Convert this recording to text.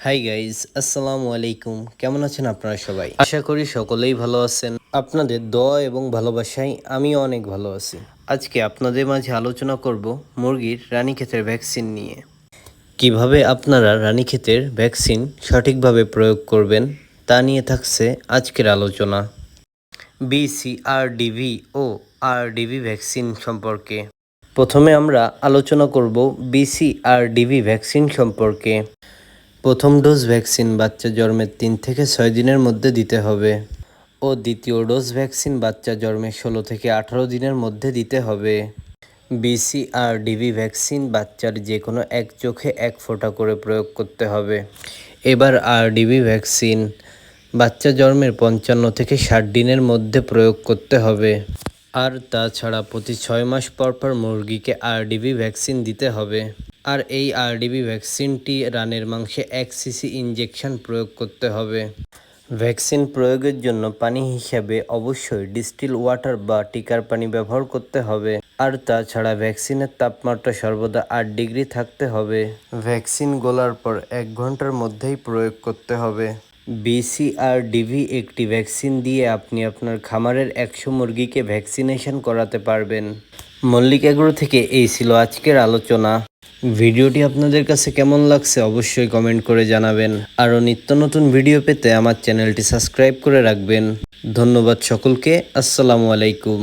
Hi guys, আসসালামু আলাইকুম। কেমন আছেন আপনারা সবাই? আশা করি সকলেই ভালো আছেন। আপনাদের দোয়া এবং ভালোবাসায় আমিও অনেক ভালো আছি। আজকে আপনাদের মাঝে আলোচনা করব মুরগির রানীক্ষেতের ভ্যাকসিন নিয়ে। কিভাবে আপনারা রানীক্ষেতের ভ্যাকসিন সঠিকভাবে প্রয়োগ করবেন তা নিয়ে থাকছে আজকের আলোচনা। বিসিআরডিভি ও আরডিভি ভ্যাকসিন সম্পর্কে প্রথমে আমরা আলোচনা করব বিসিআরডিভি ভ্যাকসিন সম্পর্কে। প্রথম ডোজ ভ্যাকসিন বাচ্চা জন্মের 3 থেকে 6 দিনের মধ্যে দিতে হবে ও দ্বিতীয় ডোজ ভ্যাকসিন বাচ্চা জন্মের 16 থেকে 18 দিনের মধ্যে দিতে হবে। বিসিআরডিভি ভ্যাকসিন বাচ্চার যে কোনো এক চোখে 1 ফোঁটা করে প্রয়োগ করতে হবে। এবার আরডিভি ভ্যাকসিন বাচ্চা জন্মের 55 থেকে 60 দিনের মধ্যে প্রয়োগ করতে হবে। আর তাছাড়া প্রতি 6 মাস পর পর মুরগিকে আরডিভি ভ্যাকসিন দিতে হবে। আর এই আরডিভি ভ্যাকসিনটি রানের মাংসে 1 সিসি ইনজেকশন প্রয়োগ করতে হবে। ভ্যাকসিন প্রয়োগের জন্য পানি হিসাবে অবশ্যই ডিস্টিল ওয়াটার বা টিকার পানি ব্যবহার করতে হবে। আর তাছাড়া ভ্যাকসিনের তাপমাত্রা সর্বদা 8 ডিগ্রি থাকতে হবে। ভ্যাকসিন গলার পর 1 ঘন্টার মধ্যেই প্রয়োগ করতে হবে। বিসিআরডিভি একটি ভ্যাকসিন দিয়ে আপনি আপনার খামারের 100 মুরগিকে ভ্যাকসিনেশন করাতে পারবেন। মল্লিক এগ্রো থেকে এই ছিল আজকের আলোচনা। ভিডিওটি আপনাদের কাছে কেমন লাগছে অবশ্যই কমেন্ট করে জানাবেন। আরও নিত্য নতুন ভিডিও পেতে আমার চ্যানেলটি সাবস্ক্রাইব করে রাখবেন। ধন্যবাদ সকলকে। আসসালামু আলাইকুম।